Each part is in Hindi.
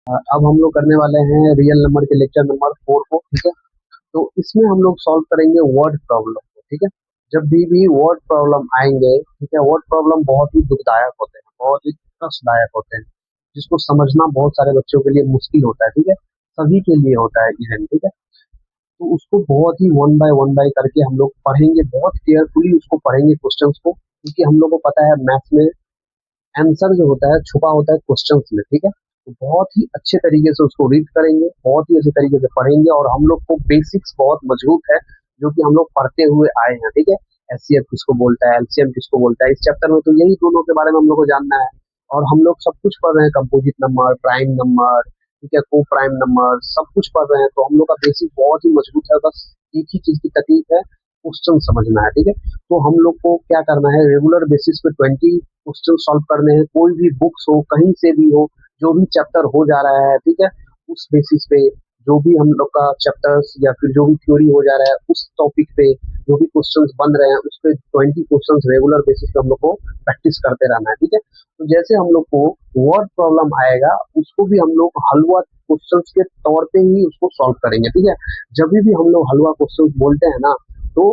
अब हम लोग करने वाले हैं रियल नंबर के लेक्चर नंबर 4 को। ठीक है, तो इसमें हम लोग सॉल्व करेंगे वर्ड प्रॉब्लम को। ठीक है, जब भी वर्ड प्रॉब्लम आएंगे, ठीक है, वर्ड प्रॉब्लम बहुत ही दुखदायक होते हैं, बहुत ही कष्टदायक होते हैं, जिसको समझना बहुत सारे बच्चों के लिए मुश्किल होता है। ठीक है, सभी के लिए होता है इवन। ठीक है, तो उसको बहुत ही वन बाय करके हम लोग पढ़ेंगे, बहुत केयरफुली उसको पढ़ेंगे क्वेश्चंस को, क्योंकि हम लोग को पता है मैथ्स में आंसर जो होता है छुपा होता है क्वेश्चंस में। ठीक है, तो बहुत ही अच्छे तरीके से उसको रीड करेंगे, बहुत ही अच्छे तरीके से पढ़ेंगे, और हम लोग को बेसिक्स बहुत मजबूत है जो कि हम लोग पढ़ते हुए आए हैं। ठीक है, एचसीएफ किसको बोलता है, एलसीएम किसको बोलता है, इस चैप्टर में तो यही दोनों के बारे में हम लोग को जानना है। और हम लोग सब कुछ पढ़ रहे हैं, कंपोजिट नंबर, प्राइम नंबर, ठीक है, को प्राइम नंबर, सब कुछ पढ़ रहे हैं, तो हम लोग का बेसिक बहुत ही मजबूत है। बस एक ही चीज की तकलीफ है, क्वेश्चन समझना है। ठीक है, तो हम लोग को क्या करना है, रेगुलर बेसिस पे 20 क्वेश्चन सॉल्व करने हैं, कोई भी बुक्स हो, कहीं से भी हो, जो भी चैप्टर हो जा रहा है। ठीक है, उस बेसिस पे जो भी हम लोग का चैप्टर्स या फिर जो भी थ्योरी हो जा रहा है उस टॉपिक पे जो भी क्वेश्चंस बन रहे हैं उस पे 20 क्वेश्चंस रेगुलर बेसिस पे हम लोग को प्रैक्टिस करते रहना है। ठीक है, तो जैसे हम लोग को वर्ड प्रॉब्लम आएगा उसको भी हम लोग हलवा क्वेश्चंस के तौर पे ही उसको सॉल्व करेंगे। ठीक है, जब भी हम लोग हलवा क्वेश्चंस बोलते हैं ना, तो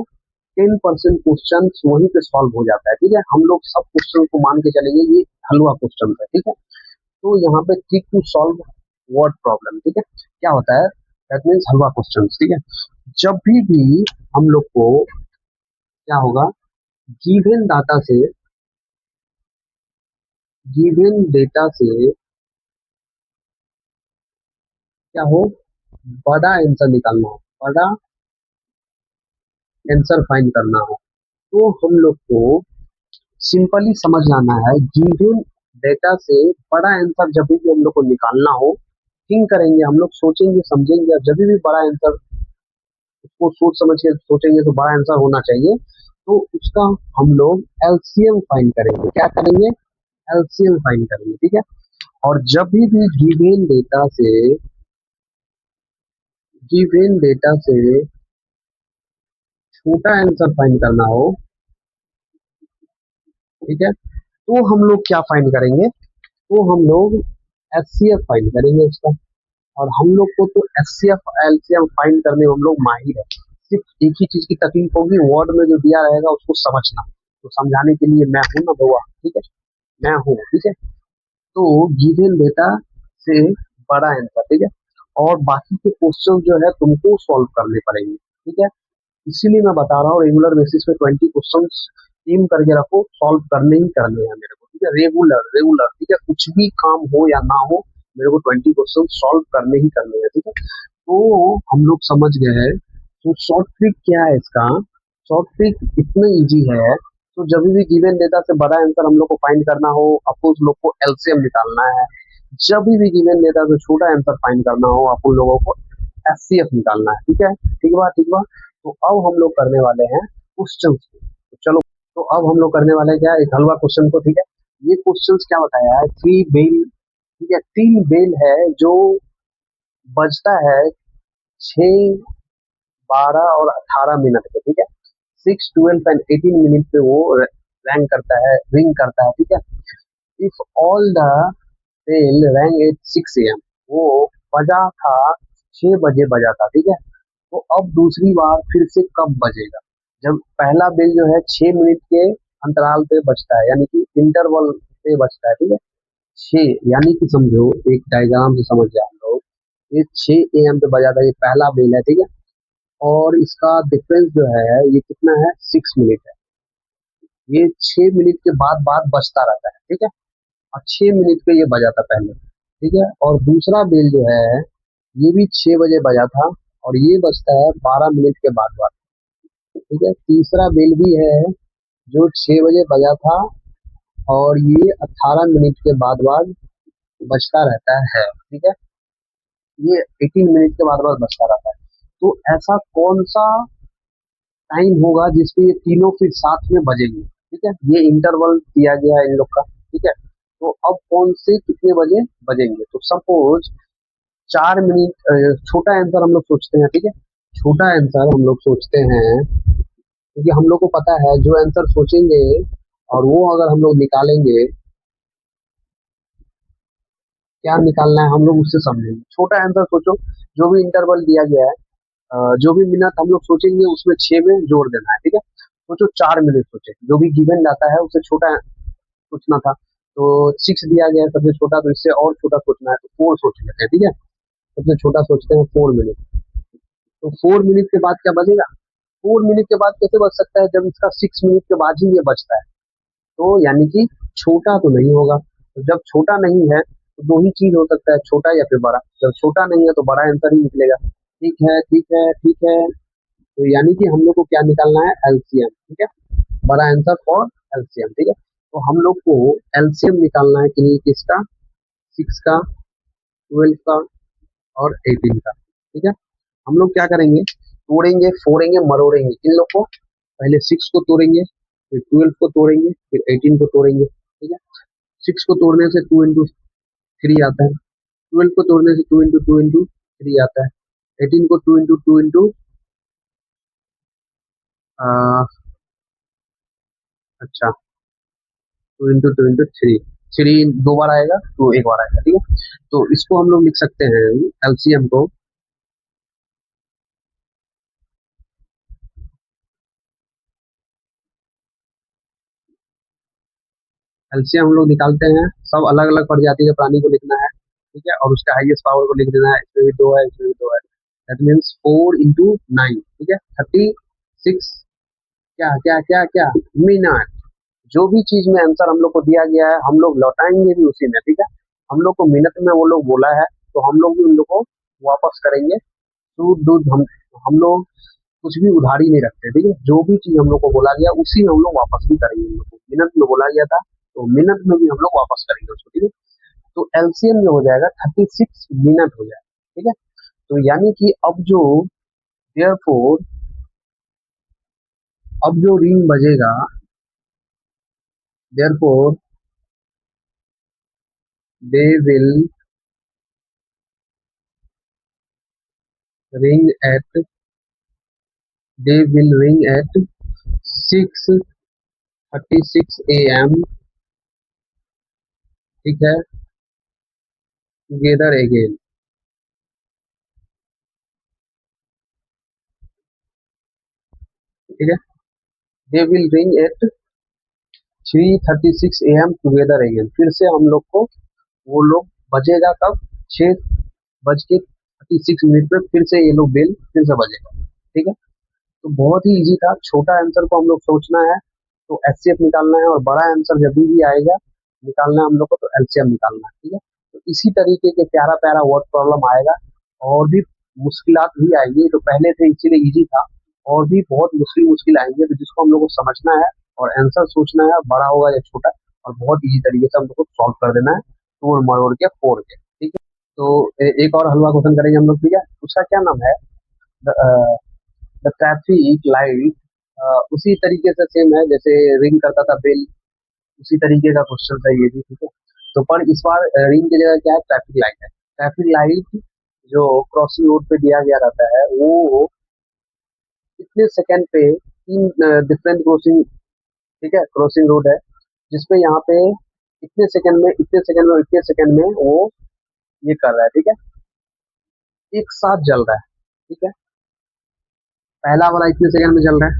10% क्वेश्चन वहीं पे सॉल्व हो जाता है। ठीक है, हम लोग सब क्वेश्चन को मान के चलेंगे ये हलवा क्वेश्चन है। ठीक है, तो यहाँ पे trick to solve word problem. ठीक है, क्या होता है, दैट मीन्स हलवा क्वेश्चन। ठीक है, जब भी हम लोग को क्या होगा, गिवन डाटा से, गिवन डेटा से क्या हो, बड़ा आंसर निकालना हो, बड़ा आंसर फाइंड करना हो, तो हम लोग को सिंपली समझ लाना है, गिवन डेटा से बड़ा आंसर जब भी हम लोग को निकालना हो, थिंक करेंगे, हम लोग सोचेंगे समझेंगे, और जब भी बड़ा आंसर उसको सोच समझ के सोचेंगे तो बड़ा आंसर होना चाहिए, तो उसका हम लोग एलसीएम फाइंड करेंगे। क्या करेंगे, एलसीएम फाइंड करेंगे। ठीक है, और जब भी गिवन डेटा से, गिवन डेटा से छोटा आंसर फाइंड करना हो, ठीक है, तो हम लोग क्या फाइंड करेंगे, तो हम लोग एचसीएफ फाइंड करेंगे उसका। और हम लोग को तो एचसीएफ एलसीएम फाइंड करने में हम लोग माहिर है। सिर्फ एक ही चीज की तकलीफ होगी, वर्ड में जो दिया रहेगा उसको समझना, तो समझाने के लिए मैं हूं ना भैया। ठीक है, मैं हूँ। ठीक है, तो गिवन डेटा से बड़ा आंसर। ठीक है, और बाकी के क्वेश्चन जो है तुमको सॉल्व करने पड़ेंगे। ठीक है, इसीलिए मैं बता रहा हूँ रेगुलर बेसिस पे 20 क्वेश्चन टीम करके रखो, सॉल्व करने ही करने हैं मेरे को। ठीक है, रेगुलर रेगुलर। ठीक है, कुछ भी काम हो या ना हो, मेरे को 20 क्वेश्चन सॉल्व करने ही करने हैं। ठीक है, तो हम लोग समझ गए हैं। तो शॉर्ट ट्रिक क्या है इसका, शॉर्ट ट्रिक इतना इजी है। तो जब भी गिवन डेटा से बड़ा आंसर हम लोग को फाइंड करना हो, अपन लोग को एलसीएम निकालना है। जब भी गिवन डेटा से छोटा आंसर फाइंड करना हो, अपन लोगों को एचसीएफ निकालना है। ठीक है, ठीक बा, ठीक बा। तो अब हम लोग करने वाले हैं क्वेश्चन को। तो चलो, तो अब हम लोग करने वाले हैं क्या, एक हलवा क्वेश्चन को। ठीक है, ये क्वेश्चन क्या बताया है, 3 बेल। ठीक है, 3 बेल है जो बजता है 6, 12 और 18 मिनट पे। ठीक है, 6, 12 एंड 18 मिनट पे वो रैंक करता है, रिंग करता है। ठीक है, if all the bell rang at 6 AM, वो बजा था 6 बजे बजा था। ठीक है, तो अब दूसरी बार फिर से कब बजेगा, जब पहला बेल जो है 6 मिनट के अंतराल पे बजता है, यानी कि इंटरवल पे बजता है। ठीक है, 6 यानी कि समझो, एक डायग्राम से समझ जाए हम लोग, ये 6 AM पे बजा था, ये पहला बेल है। ठीक है, और इसका डिफरेंस जो है ये कितना है, 6 मिनट है। ये 6 मिनट के बाद बाद बजता रहता है। ठीक है, और 6 मिनट पे ये बजा था पहले। ठीक है, और दूसरा बेल जो है ये भी 6 बजे बजा था, और ये बजता है 12 मिनट के बाद बाद। ठीक है, तीसरा बेल भी है जो 6 बजे बजा था, और ये 18 मिनट के बाद बाद बजता रहता है। ठीक है, ये 18 मिनट के बाद बाद बजता रहता है। तो ऐसा कौन सा टाइम होगा जिसपे ये तीनों फिर साथ में बजेंगे। ठीक है, ये इंटरवल दिया गया है इन लोग का। ठीक है, तो अब कौन से कितने बजे बजेंगे, तो सपोज 4 मिनट, छोटा आंसर हम लोग सोचते हैं। ठीक है, छोटा आंसर हम लोग सोचते हैं, क्योंकि हम लोग को पता है जो आंसर सोचेंगे और वो अगर हम लोग निकालेंगे, क्या निकालना है हम लोग उससे समझेंगे। छोटा आंसर सोचो, जो भी इंटरवल दिया गया है, जो भी मिनट हम लोग सोचेंगे उसमें 6 में जोड़ देना है, ठीक है। सोचो 4 मिनट सोचे, जो भी गिवन जाता है उससे छोटा सोचना था। तो 6 दिया गया है सबसे छोटा, तो इससे और छोटा सोचना है, तो 4 सोच लेते हैं, ठीक है। सबसे छोटा सोचते हैं 4 मिनट। तो 4 मिनट के बाद क्या बचेगा? 4 मिनट के बाद कैसे बच सकता है जब इसका 6 मिनट के बाद ही ये बचता है? तो यानी कि छोटा तो नहीं होगा। तो जब छोटा नहीं है तो दो ही चीज हो सकता है, छोटा या फिर बड़ा। जब छोटा नहीं है तो बड़ा आंसर ही निकलेगा। ठीक है, ठीक है, ठीक है। तो यानी कि हम लोग को क्या निकालना है? एलसीएम, ठीक है। बड़ा आंसर फॉर एलसीएम, ठीक है। तो हम लोग को एलसीएम निकालना है किसका? 6 का, 12 का और 18 का, ठीक है। हम लोग क्या करेंगे? तोड़ेंगे, फोड़ेंगे, मरोड़ेंगे इन लोग को। पहले 6 को तोड़ेंगे, फिर 12 को तोड़ेंगे, फिर 18 को तोड़ेंगे, ठीक है। 6 को तोड़ने से 2 इंटू 3 आता है। 12 को तोड़ने से 2 इंटू 3 आता है। 18 को 2 इंटू 2 इंटू अच्छा, 2 इंटू 3, 3 2 बार आएगा, 2 एक बार आएगा, ठीक है। तो इसको हम लोग लिख सकते हैं, एलसीएम को। एलसीएम हम लोग निकालते हैं, सब अलग अलग प्रजाति के प्राणी को लिखना है, ठीक है। और उसका हाईएस्ट पावर को लिख देना है, इसमें भी 2 है, इसमें भी 2 है। दैट मीन्स 4 इंटू 9, ठीक है, 36। क्या क्या क्या क्या? मिनट। जो भी चीज में आंसर हम लोग को दिया गया है हम लोग लौटाएंगे भी उसी में, ठीक है। हम लोग को मिनट में वो लोग बोला है, तो हम लोग भी उन लोग को वापस करेंगे। दूध दूध हम लोग कुछ भी उधारी नहीं रखते, ठीक है। जो भी चीज हम लोग को बोला गया उसी में हम लोग वापस भी करेंगे। उन लोग को मिनट में बोला गया था, तो मिनट में भी हम लोग वापस करेंगे उसको, ठीक है। तो एलसीएम जो हो जाएगा 36 मिनट हो जाएगा, ठीक है। तो यानी कि देयरफॉर अब जो रिंग बजेगा, therefore they will ring at they will ring at 6:36 AM, ठीक है, टुगेदर अगेन, ठीक है। They will ring at 3:36 AM together again. फिर से हम लोग को वो लोग बजेगा कब? 6:36 पे फिर से ये लोग बेल फिर से बजेगा, ठीक है। तो बहुत ही इजी था, छोटा आंसर को हम लोग सोचना है तो एचसीएफ निकालना है, और बड़ा आंसर जब भी आएगा निकालना है हम लोग को, तो एलसीएम निकालना है, ठीक है। तो इसी तरीके के प्यारा प्यारा वर्ड प्रॉब्लम आएगा, और भी मुश्किलात भी आएंगी। तो पहले थे इसीलिए इजी था, और भी बहुत मुश्किल मुश्किल आएंगे, तो जिसको हम लोग को समझना है और आंसर सोचना है, बड़ा होगा या छोटा, और बहुत इजी तरीके से हम लोग को सॉल्व कर देना है, तोड़ मरोड़ के फोड़ के, ठीक है। तो एक और हलवा क्वेश्चन करेंगे हम लोग, ठीक है। उसका क्या नाम है? The traffic light. उसी तरीके से सेम है जैसे रिंग करता था बेल, उसी तरीके का क्वेश्चन था ये भी, ठीक है। तो पर इस बार रिंग की जगह क्या है? ट्रैफिक लाइट है। ट्रैफिक लाइट जो क्रॉसिंग रोड पे दिया गया रहता है, वो कितने सेकंड पे तीन डिफरेंट क्रॉसिंग, ठीक है, क्रॉसिंग रोड है, जिसपे यहाँ पे इतने सेकंड में, इतने सेकंड में, इतने सेकंड में वो ये कर रहा है, ठीक है, एक साथ जल रहा है, ठीक है। पहला वाला इतने सेकंड में जल रहा है।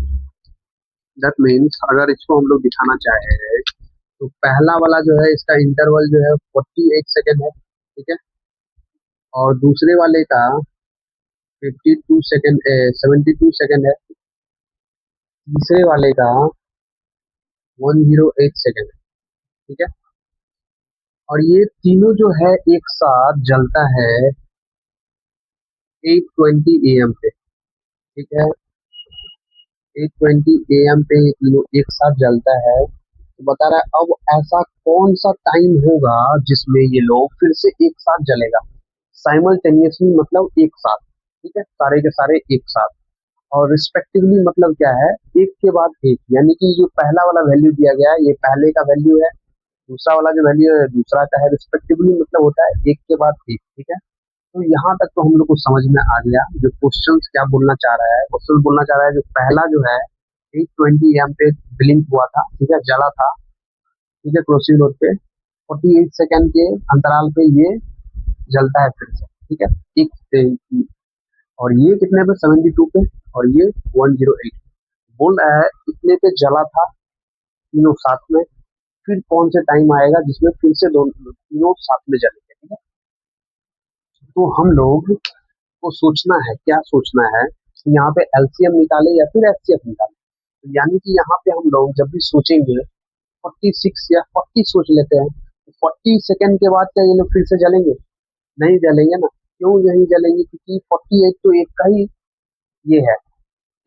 दैट मीन्स अगर इसको हम लोग दिखाना चाहे, तो पहला वाला जो है इसका इंटरवल जो है 48 सेकेंड है, ठीक है। और दूसरे वाले का 52 सेकेंड, 72 सेकेंड है। तीसरे वाले का 108 सेकेंड है, ठीक है। और ये तीनों जो है एक साथ जलता है 8:20 AM पे, ठीक है। 8:20 AM पे ये तीनों एक साथ जलता है। तो बता रहा है अब ऐसा कौन सा टाइम होगा जिसमें ये लोग फिर से एक साथ जलेगा, साइमल्टेनियसली, मतलब एक साथ, ठीक है, सारे के सारे एक साथ। और रिस्पेक्टिवली मतलब क्या है? एक के बाद एक, यानी कि जो पहला वाला वैल्यू दिया गया है ये पहले का वैल्यू है, दूसरा वाला जो वैल्यू है दूसरा का है। रिस्पेक्टिवली मतलब होता है एक के बाद एक, ठीक है। तो यहाँ तक तो हम लोग को समझ में आ गया जो क्वेश्चन क्या बोलना चाह रहा है। क्वेश्चन बोलना चाह रहा है जो पहला जो है 8:20 AM पे ब्लिंक हुआ था, ठीक है, जला था, ठीक है, क्रॉसिंग रोड पे 48 सेकेंड के अंतराल पे ये जलता है फिर से, ठीक है। एक और ये कितने पे 72 पे, और ये 108। बोल रहा है इतने पे जला था तीनों साथ में, फिर कौन से टाइम आएगा जिसमें फिर से दोनों तीनों साथ में जलेंगे, ठीक है। तो हम लोग को सोचना है, क्या सोचना है कि यहाँ पे एलसीएम निकाले या फिर एचसीएफ निकाले। तो यानी कि यहाँ पे हम लोग जब भी सोचेंगे 46 या 40 सोच लेते हैं, तो 40 सेकेंड के बाद क्या ये लोग फिर से जलेंगे? नहीं जलेंगे ना। क्यों नहीं जलेंगे? क्योंकि 48 तो एक का ही ये है,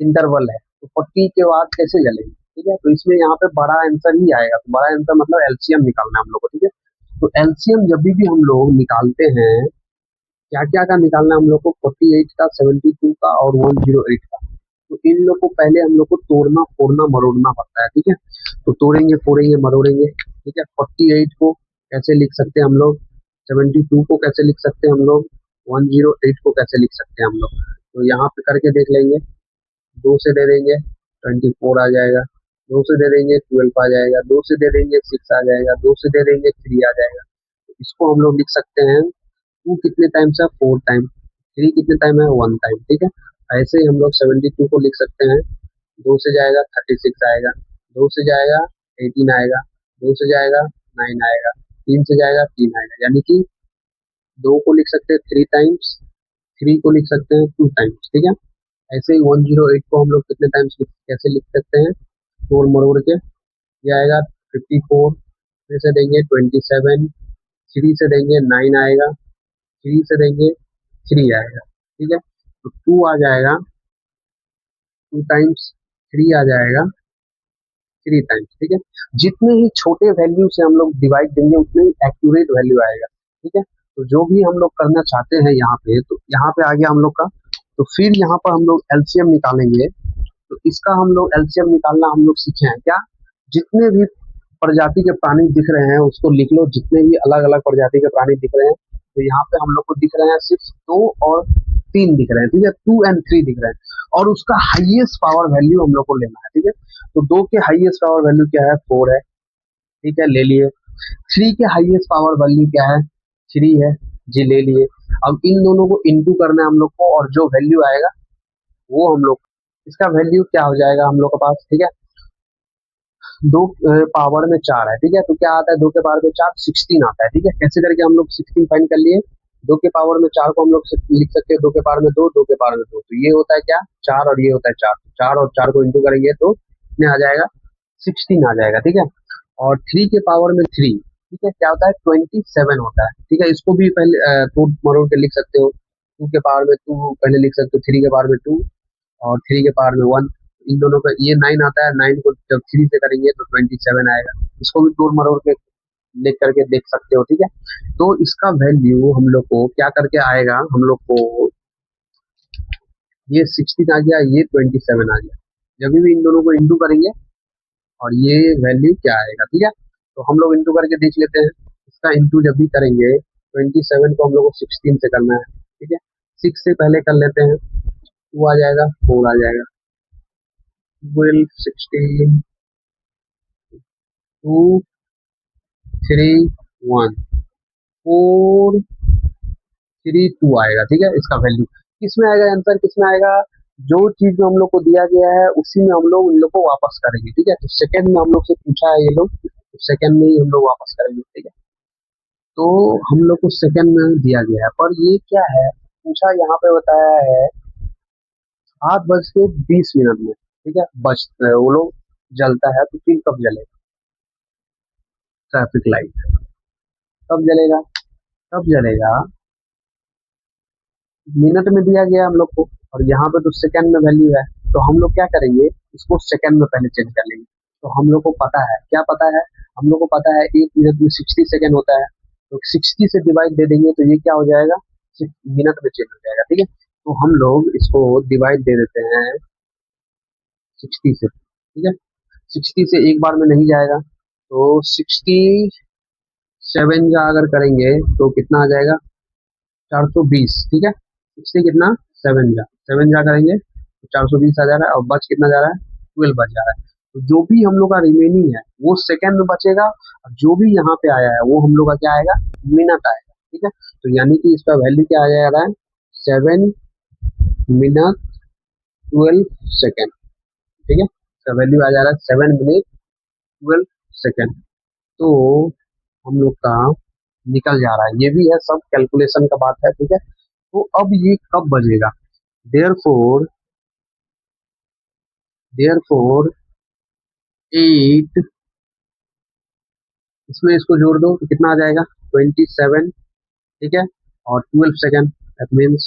इंटरवल है, तो 40 के बाद कैसे जलेंगे, ठीक है। तो इसमें यहाँ पे बड़ा आंसर ही आएगा, तो बड़ा आंसर मतलब एलसीएम निकालना है हम लोग को, ठीक है। तो एलसीएम जब भी हम लोग निकालते हैं, क्या क्या का निकालना है हम लोग को? 48 का, 72 का और 108 का। तो इन लोग को पहले हम लोग को तोड़ना फोड़ना मरोड़ना पड़ता है, ठीक है। तो तोड़ेंगे फोड़ेंगे मरोड़ेंगे, ठीक है। 48 को कैसे लिख सकते हैं हम लोग? 72 को कैसे लिख सकते हैं हम लोग? 108 को कैसे लिख सकते हैं हम लोग? तो यहाँ पे करके देख लेंगे। 2 से दे देंगे 24 आ जाएगा, 2 से दे देंगे 12 आ जाएगा, 2 से दे देंगे 6 आ जाएगा, 2 से दे देंगे 3 आ जाएगा। तो इसको हम लोग लिख सकते हैं, 2 कितने टाइम्स है? 4 टाइम। 3 कितने टाइम है? 1 टाइम, ठीक है। ऐसे ही हम लोग 72 को लिख सकते हैं, 2 से जाएगा 36 आएगा, 2 से जाएगा 18 आएगा, 2 से जाएगा 9 आएगा, 3 से जाएगा 3 आएगा। यानी कि 2 को लिख सकते हैं 3 टाइम्स, 3 को लिख सकते हैं 2 टाइम्स, ठीक है। ऐसे ही 108 को हम लोग कितने टाइम्स कैसे लिख सकते हैं? तोड़ मरोड़ के ये आएगा 54, फिर से देंगे 27, 3 से देंगे 9 आएगा, 3 से देंगे 3 आएगा, ठीक है। तो 2 आ जाएगा, 2 टाइम्स 3 आ जाएगा 3 टाइम्स, ठीक है। जितने ही छोटे वैल्यू से हम लोग डिवाइड देंगे उतने ही एक्यूरेट वैल्यू आएगा, ठीक है। तो जो भी हम लोग करना चाहते हैं यहाँ पे, तो यहाँ पे आ गया हम लोग का। तो फिर यहाँ पर हम लोग एलसीएम निकालेंगे। तो इसका हम लोग एलसीएम निकालना हम लोग सीखे हैं क्या? जितने भी प्रजाति के प्राणी दिख रहे हैं उसको लिख लो, जितने भी अलग अलग प्रजाति के प्राणी दिख रहे हैं। तो यहाँ पे हम लोग को दिख रहे हैं सिर्फ 2 और 3 दिख रहे हैं, ठीक है। 2 एंड 3 दिख रहे हैं, और उसका हाईएस्ट पावर वैल्यू हम लोग को लेना है, ठीक है। तो 2 के हाईएस्ट पावर वैल्यू क्या है? 4 है, ठीक है, ले लिए। 3 के हाईएस्ट पावर वैल्यू क्या है? 3 है, जी ले लिए। अब इन दोनों को इंटू करना है हम लोग को, और जो वैल्यू आएगा वो हम लोग, इसका वैल्यू क्या हो जाएगा हम लोग के पास, ठीक है। 2 पावर में 4 है, ठीक है। तो क्या आता है 2 के पावर में 4? 16 आता है, ठीक है। कैसे करके हम लोग 16 फाइंड कर लिए? 2 के पावर में 4 को हम लोग लिख सकते हैं 2 के पावर में 2, 2 के पावर में 2। तो ये होता है क्या? 4, और ये होता है 4। 4 और 4 को इंटू करेंगे तो कितने आ जाएगा? 16 आ जाएगा, ठीक है। और 3 के पावर में 3, ठीक है, क्या होता है? 27 होता है, ठीक है। इसको भी पहले तोड़ मरोड़ के लिख सकते हो। 2 के पावर में 2 पहले लिख सकते हो, 3 के पावर में 2 और 3 के पावर में 1। इन दोनों का ये 9 आता है, 9 को जब 3 से करेंगे तो 27 आएगा। इसको भी तोड़ मरोड़ के लिख करके देख सकते हो, ठीक है। तो इसका वैल्यू हम लोग को क्या करके आएगा? हम लोग को ये 16 आ गया, ये 27 आ गया। जब भी इन दोनों को इंटू करेंगे और ये वैल्यू क्या आएगा, ठीक है। तो हम लोग इंटू करके देख लेते हैं। इसका इंटू जब भी करेंगे 27 को हम लोग को 16 से करना है, ठीक है। 6 से पहले कर लेते हैं, 2 आ जाएगा, 4 आ जाएगा। 12, 16, 2, 3, 1, 4, 3, 2 आएगा, ठीक है। इसका वैल्यू किसमें आएगा? आंसर किसमें आएगा? जो चीज हम लोग को दिया गया है उसी में हम लोग उन लोग को वापस करेंगे, ठीक है। तो सेकंड में हम लोग से पूछा है ये लोग, तो सेकंड में ही हम लोग वापस करेंगे, ठीक है। तो हम लोग को सेकंड में दिया गया है, पर ये क्या है पूछा, यहाँ पे बताया है 8:20 में, ठीक है। बच वो लोग जलता है, तो फिर कब जलेगा? ट्रैफिक लाइट कब जलेगा? कब जलेगा? मिनट में दिया गया हम लोग को, और यहाँ पे तो सेकंड में वैल्यू है। तो हम लोग क्या करेंगे? इसको सेकंड में पहले चेंज कर लेंगे। तो हम लोग को पता है, क्या पता है? हम लोग को पता है 1 मिनट में 60 सेकंड होता है। तो 60 से डिवाइड दे देंगे तो ये क्या हो जाएगा? मिनट में चेंज हो जाएगा, ठीक है। तो हम लोग इसको डिवाइड दे देते हैं 60 से, ठीक है। 60 से एक बार में नहीं जाएगा, तो 67 का अगर करेंगे तो कितना आ जाएगा? 420, ठीक है। 60 कितना? 7 जा 7 जा करेंगे तो 420 आ जा रहा है, और बच कितना जा रहा है? 12 बच जा रहा है। तो जो भी हम लोग का रिमेनिंग है वो सेकंड में बचेगा, और जो भी यहाँ पे आया है वो हम लोग का क्या आएगा? मिनट आएगा, ठीक है। तो यानी कि इसका वैल्यू क्या आ जा रहा है, 7 मिनट 12 सेकेंड। ठीक है, इसका वैल्यू आ जा रहा है 7 मिनट 12 सेकेंड। तो हम लोग का निकल जा रहा है, ये भी है सब कैलकुलेशन का बात है। ठीक है, तो अब ये कब बजेगा, देयर फोर 8, इसमें इसको जोड़ दो तो कितना आ जाएगा 27। ठीक है, और 12 सेकेंड, दैट मीन्स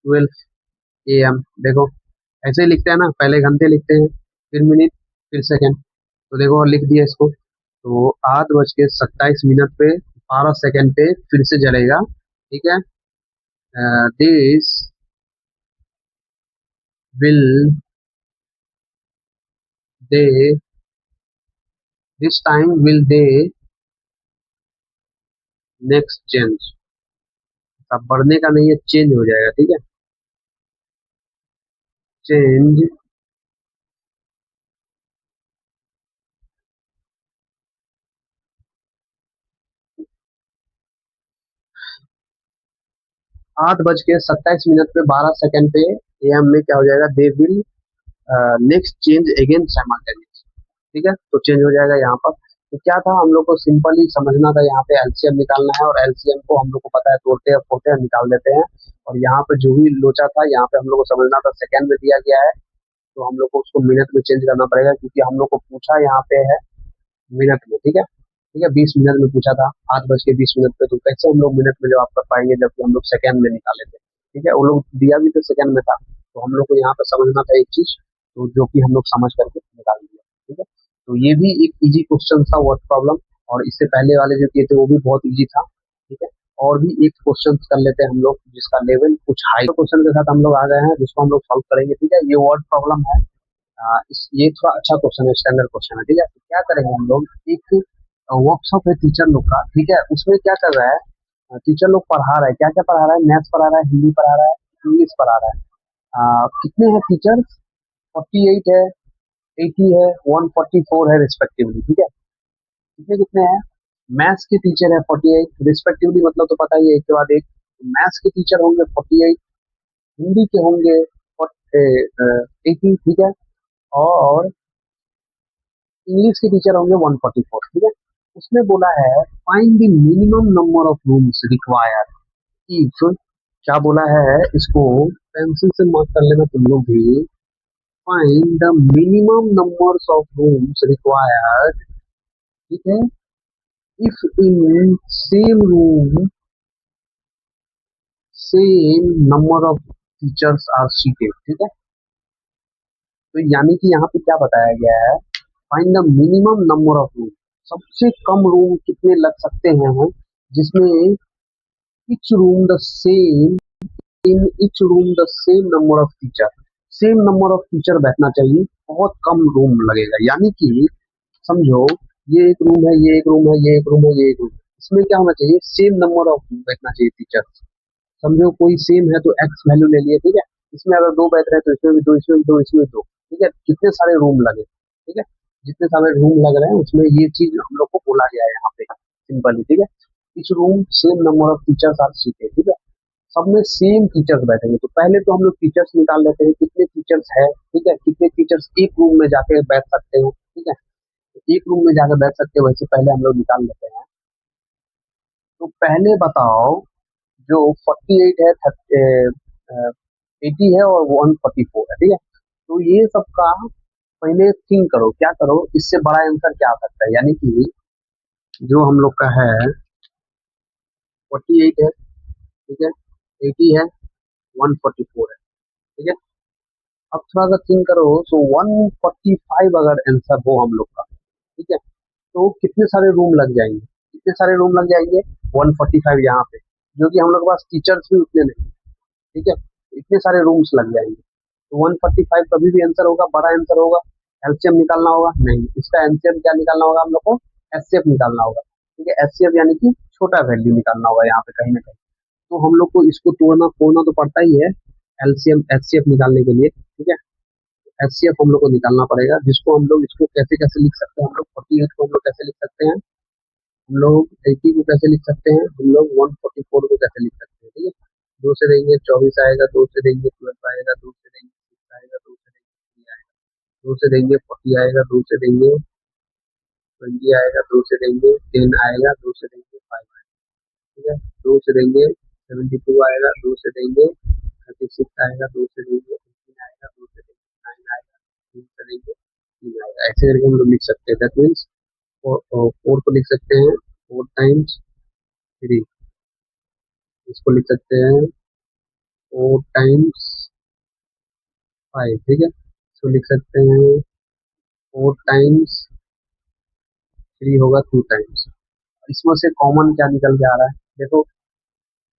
12 AM। देखो ऐसे ही लिखते हैं ना, पहले घंटे लिखते हैं, फिर मिनट, फिर सेकेंड। तो देखो लिख दिया इसको, तो 8:27 पे 12 सेकेंड पे फिर से जलेगा। ठीक है, this will they this time will they next change. अब बढ़ने का नहीं है, चेंज हो जाएगा। ठीक है, चेंज 8:27 पे 12 सेकेंड पे AM में क्या हो जाएगा, they will next change again simultaneous. ठीक है, तो चेंज हो जाएगा यहाँ पर। तो क्या था, हम लोग को सिंपल ही समझना था, यहाँ पे एलसीएम निकालना है, और एलसीएम को हम लोग को पता है तोड़ते हैं फोड़ते हैं निकाल देते हैं। और यहाँ पे जो भी लोचा था, यहाँ पे हम लोग को समझना था सेकंड में दिया गया है, तो हम लोग को उसको मिनट में चेंज करना पड़ेगा, क्योंकि हम लोग को पूछा यहाँ पे है मिनट में। ठीक है, ठीक है, 20 मिनट में पूछा था, 8:20 पे, तो कैसे हम लोग मिनट में जवाब कर पाएंगे जबकि हम लोग सेकंड में निकाले थे। ठीक है, वो लोग दिया भी तो सेकंड में था, तो हम लोग को यहाँ पे समझना था एक चीज, तो जो कि हम लोग समझ करके निकाल दिया। ठीक है, तो ये भी एक इजी क्वेश्चन था, वर्ड प्रॉब्लम। और इससे पहले वाले जो किए थे वो भी बहुत इजी था। ठीक है, और भी एक क्वेश्चन कर लेते हैं हम लोग जिसका लेवल कुछ हाई क्वेश्चन के साथ हम लोग आ गए हैं, जिसको हम लोग सॉल्व करेंगे। ठीक है, ये वर्ड प्रॉब्लम है। ये थोड़ा अच्छा क्वेश्चन है, स्टैंडर्ड क्वेश्चन है। ठीक है, तो क्या करेंगे हम लोग, एक वर्कशॉप है टीचर लोग का। ठीक है, उसमें क्या कर रहा है, टीचर लोग पढ़ा रहा है, क्या क्या पढ़ा रहा है, मैथ्स पढ़ा रहा है, हिंदी पढ़ा रहा है, इंग्लिश पढ़ा रहा है। कितने हैं टीचर्स, 48 है, 80 है, 144 है रिस्पेक्टिवली। ठीक है, कितने कितने हैं, मैथ्स के टीचर है 48 रिस्पेक्टिवली, मतलब तो पता ही है एक के बाद एक। मैथ्स के टीचर होंगे 48, हिंदी के होंगे 80। ठीक है, और इंग्लिश के टीचर होंगे 144। ठीक है, उसने बोला है find the minimum number of rooms required if, क्या बोला है इसको, पेंसिल से मार्क कर लेना तुम लोग भी। Find the minimum numbers of rooms required, ठीक है, if in same number of teachers are seated. ठीक है, तो यानी कि यहाँ पे क्या बताया गया है, find the minimum number of room, सबसे कम रूम कितने लग सकते हैं जिसमें each room the same in each room the same number of teacher, same number of teacher बैठना चाहिए, बहुत कम रूम लगेगा। यानी कि समझो ये एक रूम है, ये एक रूम है, ये एक रूम है, ये एक रूम, इसमें क्या होना चाहिए, सेम नंबर ऑफ बैठना चाहिए टीचर। समझो कोई सेम है तो एक्स वैल्यू ले लिए। ठीक है, इसमें अगर दो बैठ रहे हैं तो इसमें भी दो, इसमें भी दो, इसमें भी दो। ठीक है, कितने सारे रूम लगे। ठीक है, जितने सारे रूम लग रहे हैं उसमें ये चीज हम लोग को बोला गया है यहाँ पे सिंपली। ठीक है, each room same number of teachers are seated. ठीक है, सब में सेम टीचर्स बैठेंगे, तो पहले तो हम लोग टीचर्स निकाल लेते हैं, कितने टीचर्स है। ठीक है, कितने टीचर्स एक रूम में जाके बैठ सकते हैं। ठीक है, तो एक रूम में जाकर बैठ सकते हैं, वैसे पहले हम लोग निकाल लेते हैं। तो पहले बताओ, जो 48 है, 80 है, और 144 है। ठीक है, तो ये सबका पहले थिंक करो, क्या करो, इससे बड़ा आंसर क्या आ सकता है। यानी कि जो हम लोग का है 48 है, ठीक है, 80 है, 144 है। ठीक है, अब थोड़ा सा थिंक करो, तो 145 अगर आंसर हो हम लोग का, ठीक है, तो कितने सारे रूम लग जाएंगे, कितने सारे रूम लग जाएंगे 145 यहाँ पे, जो कि हम लोग के पास टीचर्स भी उतने नहीं। ठीक है, इतने सारे रूम्स लग जाएंगे, तो 145 कभी भी आंसर होगा, बड़ा आंसर होगा। एलसीएम निकालना होगा, नहीं, इसका एलसीएम क्या निकालना होगा हम लोग को, एचसीएफ निकालना होगा। ठीक है, एचसीएफ यानी कि छोटा वैल्यू निकालना होगा यहाँ पे कहीं ना कहीं। तो हम लोग को इसको तोड़ना फोड़ना तो पड़ता ही है एलसीएम एचसीएफ निकालने के लिए। ठीक है, एचसीएफ हम लोग को निकालना पड़ेगा, जिसको हम लोग इसको कैसे कैसे लिख सकते हैं, हम लोग 48 को हम लोग कैसे लिख सकते हैं, हम लोग 80 को कैसे लिख सकते हैं, हम लोग 144 को कैसे लिख सकते हैं, ठीक है। दो से देंगे 24 आएगा, दो से देंगे 12 आएगा, दो से देंगे 6 आएगा, दो से देंगे 3 आएगा, दो से देंगे 40 आएगा, दो से देंगे 20 आएगा, दो से देंगे 10 आएगा, दो से देंगे 5 आएगा, ठीक है। दो से देंगे 72 आएगा, दो से देंगे 36 आएगा, दो से देंगे 18 आएगा, दो से देंगे 9 आएगा, दो से देंगे 3 आएगा। ऐसे करके हम लोग लिख सकते हैं। दैट मीन्स फोर को लिख सकते हैं 4 टाइम्स 3, इसको लिख सकते हैं 4 टाइम्स 5, ठीक है। इसको लिख सकते हैं 4 टाइम्स 3 होगा 2 टाइम्स। इसमें से कॉमन क्या निकल के आ रहा है, देखो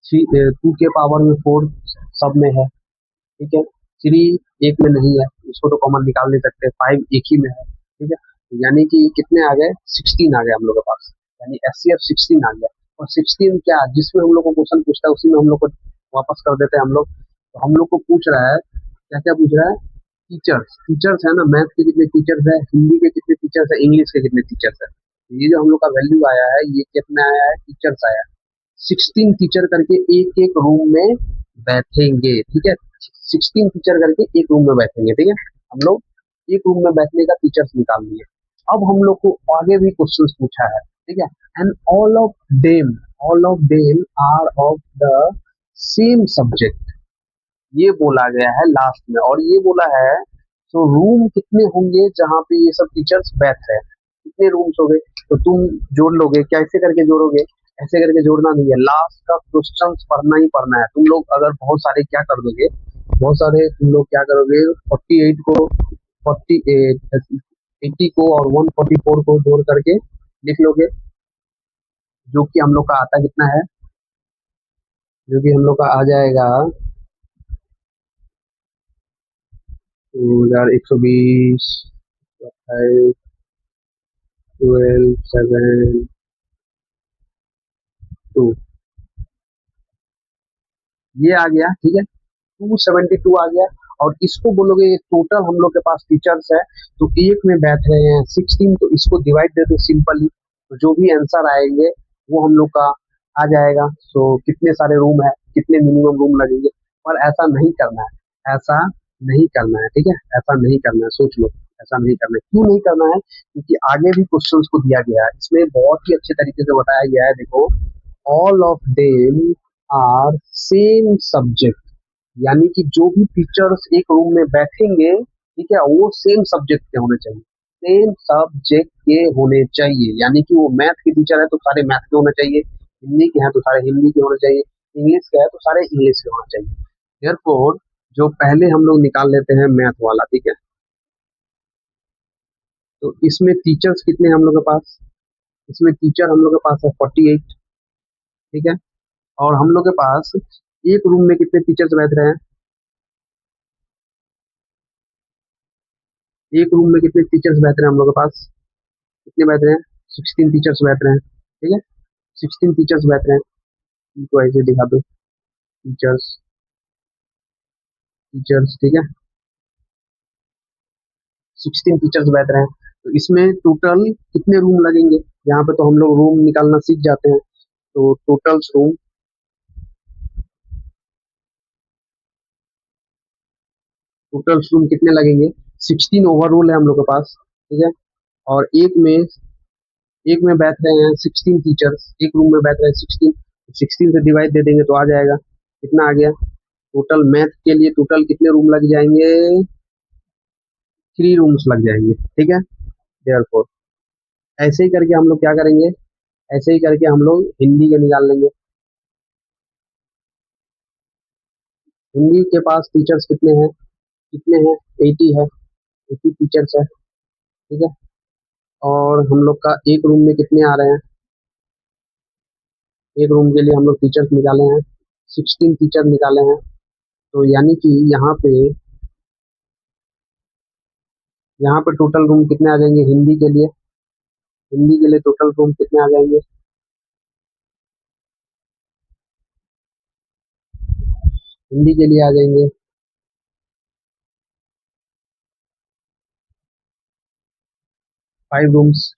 2 के पावर में 4 सब में है, ठीक है। 3 एक में नहीं है, इसको तो कॉमन निकाल नहीं सकते। 5 एक ही में है, ठीक है। यानी कि कितने आ गए, 16 आ गए हम लोग के पास, यानी SCF 16 आ गया। और 16 क्या, जिसमें हम लोग को क्वेश्चन पूछता है उसी में हम लोग को वापस कर देते हैं हम लोग। तो हम लोग को पूछ रहा है, क्या क्या पूछ रहा है, टीचर्स। टीचर्स है ना, मैथ के कितने टीचर्स है, हिंदी के कितने टीचर्स है, इंग्लिश के कितने टीचर्स है। तो ये जो हम लोग का वैल्यू आया है, ये कितना आया है, टीचर्स आया है। 16 टीचर करके एक एक रूम में बैठेंगे, ठीक है। 16 टीचर करके एक रूम में बैठेंगे, ठीक है। हम लोग एक रूम में बैठने का टीचर्स निकाल लिए। अब हम लोग को आगे भी क्वेश्चंस पूछा है, ठीक है। And all of them are of the same subject, ये बोला गया है लास्ट में। और ये बोला है, तो रूम कितने होंगे जहाँ पे ये सब टीचर्स बैठ रहे हैं, कितने रूम्स हो गए। तो तुम जोड़ लोगे, कैसे करके जोड़ोगे, ऐसे करके जोड़ना नहीं है, लास्ट का क्वेश्चन पढ़ना ही पढ़ना है। तुम लोग अगर बहुत सारे क्या कर दोगे, बहुत सारे तुम लोग क्या करोगे, 48 को 48 80 को और 144 को जोड़ करके लिख लोगे, जो कि हम लोग का आता कितना है, जो कि हम लोग का आ जाएगा 2120, 12 7 2, ये आ गया, ठीक है। 272 आ गया। और इसको बोलोगे टोटल हम लोग के पास टीचर्स है, तो एक में बैठ रहे हैं 16, तो इसको डिवाइड दे दो सिंपली, तो जो भी आंसर आएंगे वो हम लोग का आ जाएगा। सो कितने सारे रूम है, कितने मिनिमम रूम लगेंगे। पर ऐसा नहीं करना है, ऐसा नहीं करना है, ठीक है। ऐसा नहीं करना है, सोच लो, ऐसा नहीं करना है। क्यों नहीं करना है, क्योंकि आगे भी क्वेश्चंस को दिया गया है, इसमें बहुत ही अच्छे तरीके से बताया गया है। देखो, all of them are same subject, यानी कि जो भी टीचर्स एक रूम में बैठेंगे, ठीक है, वो सेम सब्जेक्ट के होने चाहिए, सेम सब्जेक्ट के होने चाहिए। यानी कि वो मैथ के टीचर है तो सारे मैथ के होने चाहिए, हिंदी के हैं तो सारे हिंदी के होने चाहिए, इंग्लिश के है तो सारे इंग्लिश के होने चाहिए। देयरफॉर जो पहले हम लोग निकाल लेते हैं मैथ वाला, ठीक है। तो इसमें टीचर्स कितने हैं हम लोग के पास, इसमें टीचर हम लोग के पास है 48, ठीक है। और हम लोग के पास एक रूम में कितने टीचर्स बैठ रहे हैं, एक रूम में कितने टीचर्स बैठ रहे हैं हम लोग के पास, कितने बैठ रहे हैं, 16 टीचर्स बैठ रहे हैं, ठीक है। 16 टीचर्स बैठ रहे हैं, इनको ऐसे दिखा दो, टीचर्स, टीचर्स, ठीक है। 16 टीचर्स बैठ रहे हैं, तो इसमें टोटल कितने रूम लगेंगे, यहाँ पे तो हम लोग रूम निकालना सीख जाते हैं। तो टोटल रूम कितने लगेंगे, 16 ओवरऑल है हम लोग के पास, ठीक है। और एक में बैठ रहे हैं 16 टीचर्स, एक रूम में बैठ रहे हैं 16, 16 से डिवाइड दे देंगे तो आ जाएगा, कितना आ गया। टोटल मैथ के लिए टोटल कितने रूम लग जाएंगे, 3 रूम्स लग जाएंगे, ठीक है। देयरफॉर ऐसे ही करके हम लोग क्या करेंगे, ऐसे ही करके हम लोग हिंदी के निकाल लेंगे। हिंदी के पास टीचर्स कितने हैं, कितने हैं, 80 है, 80 टीचर्स है, ठीक है। और हम लोग का एक रूम में कितने आ रहे हैं, एक रूम के लिए हम लोग टीचर्स निकाले हैं, 16 टीचर निकाले हैं। तो यानी कि यहाँ पे टोटल रूम कितने आ जाएंगे हिंदी के लिए, हिंदी के लिए टोटल रूम कितने आ जाएंगे, हिंदी के लिए आ जाएंगे 5 रूम्स,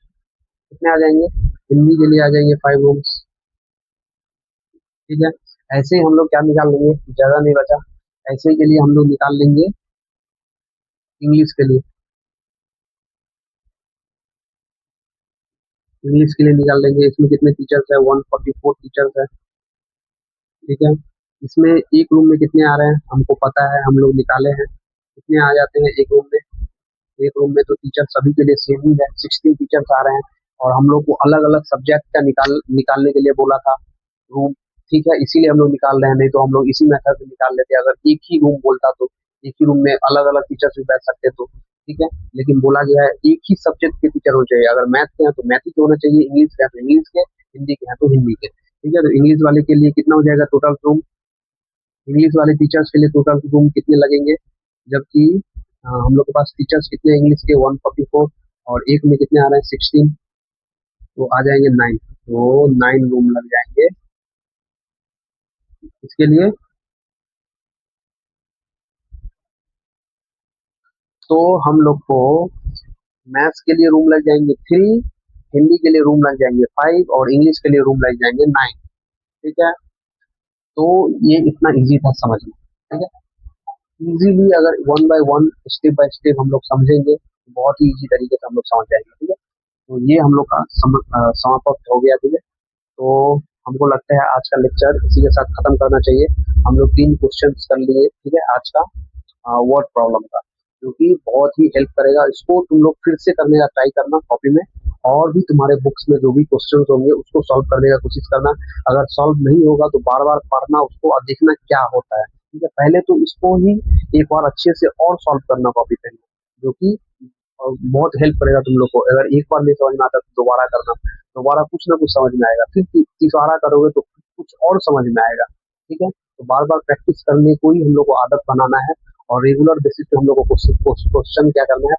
कितने आ जाएंगे, हिंदी के लिए आ जाएंगे 5 रूम्स। ठीक है, ऐसे ही हम लोग क्या निकाल लेंगे, जगह नहीं बचा, ऐसे के लिए हम लोग निकाल लेंगे इंग्लिश के लिए। इंग्लिश के लिए निकाल लेंगे, इसमें कितने टीचर्स है, 144 टीचर्स है। ठीक है, इसमें एक रूम में कितने आ रहे हैं हमको पता है, हम लोग निकाले हैं कितने आ जाते हैं एक रूम में। एक रूम में तो टीचर सभी के लिए सेम ही है, 16 टीचर्स आ रहे हैं। और हम लोग को अलग अलग सब्जेक्ट का निकालने के लिए बोला था रूम। ठीक है, इसीलिए हम लोग निकाल रहे हैं, नहीं तो हम लोग इसी मेथड से निकाल लेते, अगर एक ही रूम बोलता तो एक ही रूम में अलग अलग टीचर्स भी बैठ सकते तो। ठीक है, लेकिन बोला गया है एक ही सब्जेक्ट के टीचर होना चाहिए, अगर मैथ के हैं तो मैथ के होना चाहिए, इंग्लिश के हैं तो इंग्लिश के, हिंदी के हैं तो हिंदी के। ठीक है, तो इंग्लिश वाले के लिए कितना हो जाएगा टोटल रूम, इंग्लिश वाले टीचर्स के लिए टोटल रूम कितने लगेंगे, जबकि हम लोग के पास टीचर्स कितने हैं इंग्लिश के 144, और एक में कितने आ रहे हैं 16, तो आ जाएंगे 9, तो 9 रूम लग जाएंगे इसके लिए। तो हम लोग को मैथ्स के लिए रूम लग जाएंगे 3, हिंदी के लिए रूम लग जाएंगे 5, और इंग्लिश के लिए रूम लग जाएंगे 9। ठीक है, तो ये इतना इजी था समझना। ठीक है, इजीली अगर one by one step by step हम लोग समझेंगे तो बहुत ही इजी तरीके से हम लोग समझ जाएंगे। ठीक है, तो ये हम लोग का समाप्त हो गया। ठीक है, तो हमको लगता है आज का लेक्चर इसी के साथ खत्म करना चाहिए। हम लोग 3 क्वेश्चन कर लिए। ठीक है, आज का वर्ड प्रॉब्लम का, जो कि बहुत ही हेल्प करेगा। इसको तुम लोग फिर से करने का ट्राई करना कॉपी में, और भी तुम्हारे बुक्स में जो भी क्वेश्चन होंगे उसको सॉल्व करने का कोशिश करना। अगर सॉल्व नहीं होगा तो बार बार पढ़ना उसको और देखना क्या होता है। ठीक है, पहले तो इसको ही एक बार अच्छे से और सॉल्व करना कॉपी पे, जो कि बहुत हेल्प करेगा तुम लोग को। अगर एक बार नहीं समझ में आता तो दोबारा करना, दोबारा कुछ ना कुछ समझ में आएगा, फिर तीसरा करोगे तो कुछ और समझ में आएगा। ठीक है, तो बार बार प्रैक्टिस करने को ही हम लोग को आदत बनाना है, और रेगुलर बेसिस पे हम लोग को क्वेश्चन क्या करना है